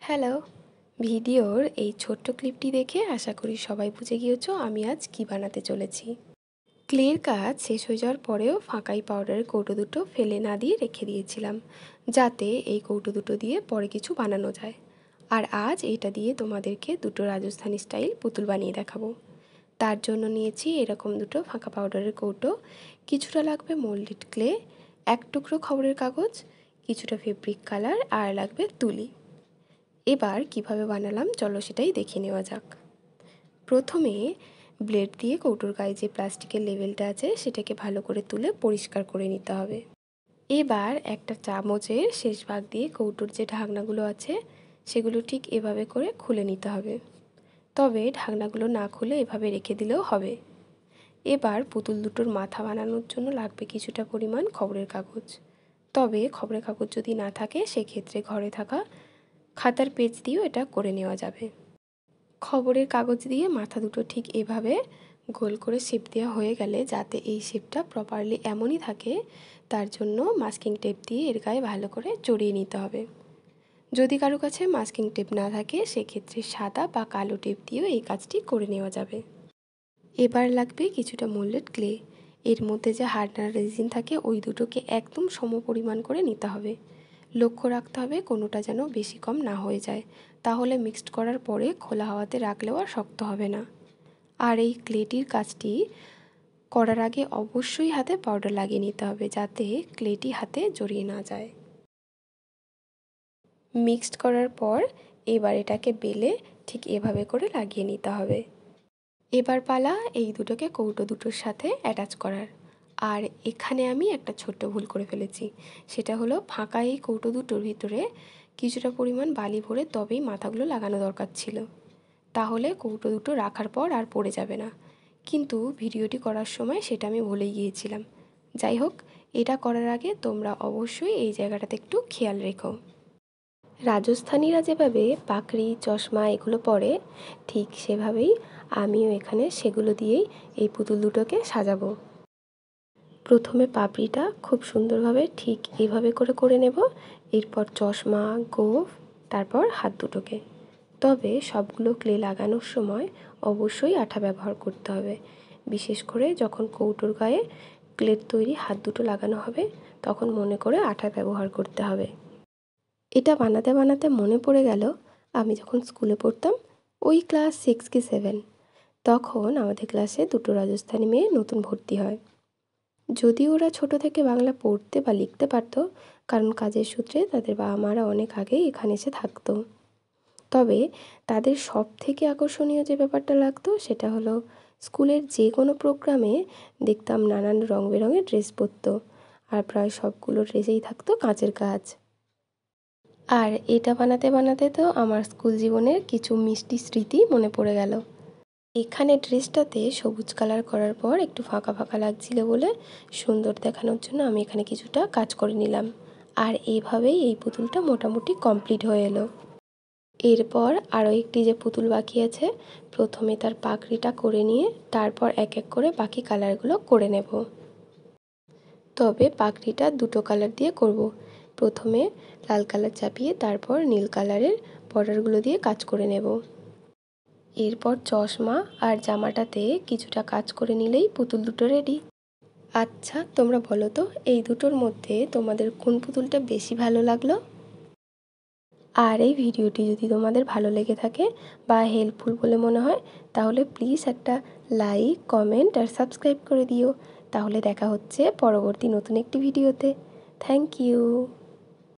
Hello. ভিডিওর এই ছোট্ট ক্লিপটি দেখে আশা করি সবাই বুঝে গিয়েছো আমি আজ কি বানাতে চলেছি। ক্লের কাজ শেষ হয়ে যাওয়ার পরেও ফাঁকাই পাউডারের কৌটো দুটো ফেলে না দিয়ে রেখে দিয়েছিলাম, যাতে এই কৌটো দুটো দিয়ে পরে কিছু বানানো যায়। আর আজ এটা দিয়ে তোমাদেরকে দুটো রাজস্থানি স্টাইল পুতুল বানিয়ে দেখাবো। তার জন্য নিয়েছি এরকম দুটো ফাঁকা পাউডারের কৌটো, কিছুটা লাগবে মোল্ডেড ক্লে, এক টুকরো খবরের কাগজ, কিছুটা ফেব্রিক কালার, আর লাগবে তুলি। এবার কিভাবে বানালাম চলো সেটাই দেখে নেওয়া যাক। প্রথমে ব্লেড দিয়ে কৌটোর গায়ে যে প্লাস্টিকের লেবেলটা আছে সেটাকে ভালো করে তুলে পরিষ্কার করে নিতে হবে। এবার একটা চামচের শেষ ভাগ দিয়ে কৌটোর যে ঢাকনাগুলো আছে সেগুলো ঠিক এভাবে করে খুলে নিতে হবে, তবে ঢাকনাগুলো না খুলে এভাবে রেখে দিলেও হবে। এবার পুতুল দুটোর মাথা বানানোর জন্য লাগবে কিছুটা পরিমাণ খবরের কাগজ, তবে খবরের কাগজ যদি না থাকে সেক্ষেত্রে ঘরে থাকা খাতার পেজ দিয়েও এটা করে নেওয়া যাবে। খবরের কাগজ দিয়ে মাথা দুটো ঠিক এভাবে গোল করে শেপ দেওয়া হয়ে গেলে, যাতে এই শেপটা প্রপারলি এমনই থাকে তার জন্য মাস্কিং টেপ দিয়ে এর গায়ে ভালো করে জড়িয়ে নিতে হবে। যদি কারো কাছে মাস্কিং টেপ না থাকে সেক্ষেত্রে সাদা বা কালো টেপ দিয়েও এই কাজটি করে নেওয়া যাবে। এবার লাগবে কিছুটা মোল্ডেড ক্লে। এর মধ্যে যে হার্ডনার রেজিন থাকে ওই দুটোকে একদম সম পরিমাণ করে নিতে হবে। লক্ষ্য রাখতে হবে কোনোটা যেন বেশি কম না হয়ে যায়, তাহলে মিক্সড করার পরে খোলা হাওয়াতে রাখলেও আর শক্ত হবে না। আর এই ক্লেটির কাজটি করার আগে অবশ্যই হাতে পাউডার লাগিয়ে নিতে হবে, যাতে ক্লেটি হাতে জড়িয়ে না যায়। মিক্সড করার পর এবার এটাকে বেলে ঠিক এভাবে করে লাগিয়ে নিতে হবে। এবার পালা এই দুটোকে কৌটো দুটোর সাথে অ্যাটাচ করার। আর এখানে আমি একটা ছোট্ট ভুল করে ফেলেছি, সেটা হলো ফাঁকা এই কৌটো দুটোর ভিতরে কিছুটা পরিমাণ বালি ভরে তবেই মাথাগুলো লাগানো দরকার ছিল, তাহলে কৌটো দুটো রাখার পর আর পড়ে যাবে না। কিন্তু ভিডিওটি করার সময় সেটা আমি ভুলেই গিয়েছিলাম। যাই হোক, এটা করার আগে তোমরা অবশ্যই এই জায়গাটাতে একটু খেয়াল রেখো। রাজস্থানীরা যেভাবে পাগড়ি চশমা এগুলো পরে ঠিক সেভাবেই আমিও এখানে সেগুলো দিয়েই এই পুতুল দুটোকে সাজাবো। প্রথমে পাপড়িটা খুব সুন্দরভাবে ঠিক এভাবে করে নেব, এরপর চশমা, গোঁফ, তারপর হাত দুটোকে। তবে সবগুলো ক্লে লাগানোর সময় অবশ্যই আঠা ব্যবহার করতে হবে, বিশেষ করে যখন কৌটোর গায়ে ক্লের তৈরি হাত দুটো লাগানো হবে তখন মনে করে আঠা ব্যবহার করতে হবে। এটা বানাতে বানাতে মনে পড়ে গেল, আমি যখন স্কুলে পড়তাম, ওই ক্লাস 6 কি 7, তখন আমাদের ক্লাসে দুটো রাজস্থানী মেয়ে নতুন ভর্তি হয়। যদিও ওরা ছোট থেকে বাংলা পড়তে বা লিখতে পারতো, কারণ কাজের সূত্রে তাদের বাবা মারা অনেক আগেই এখানে এসে থাকতো, তবে তাদের সব থেকে আকর্ষণীয় যে ব্যাপারটা লাগতো সেটা হলো স্কুলের যে কোনো প্রোগ্রামে দেখতাম নানান রং বেরঙের ড্রেস পরতো, আর প্রায় সবগুলো ড্রেসেই থাকতো কাঁচের কাজ। আর এটা বানাতে বানাতে তো আমার স্কুল জীবনের কিছু মিষ্টি স্মৃতি মনে পড়ে গেল। এখানে ড্রেসটাতে সবুজ কালার করার পর একটু ফাঁকা ফাঁকা লাগছিল বলে সুন্দর দেখানোর জন্য আমি এখানে কিছুটা কাজ করে নিলাম। আর এইভাবেই এই পুতুলটা মোটামুটি কমপ্লিট হয়ে এলো। এরপর আরও একটি যে পুতুল বাকি আছে, প্রথমে তার পাগড়িটা করে নিয়ে তারপর এক এক করে বাকি কালারগুলো করে নেব। তবে পাগড়িটা দুটো কালার দিয়ে করব। প্রথমে লাল কালার চাপিয়ে তারপর নীল কালারের বর্ডারগুলো দিয়ে কাজ করে নেব। এরপর চশমা আর জামাটাতে কিছুটা কাজ করে নিলেই পুতুল দুটো রেডি। আচ্ছা, তোমরা বলো তো এই দুটোর মধ্যে তোমাদের কোন পুতুলটা বেশি ভালো লাগলো? আর এই ভিডিওটি যদি তোমাদের ভালো লেগে থাকে বা হেল্পফুল বলে মনে হয় তাহলে প্লিজ একটা লাইক, কমেন্ট আর সাবস্ক্রাইব করে দিও। তাহলে দেখা হচ্ছে পরবর্তী নতুন একটি ভিডিওতে। Thank you.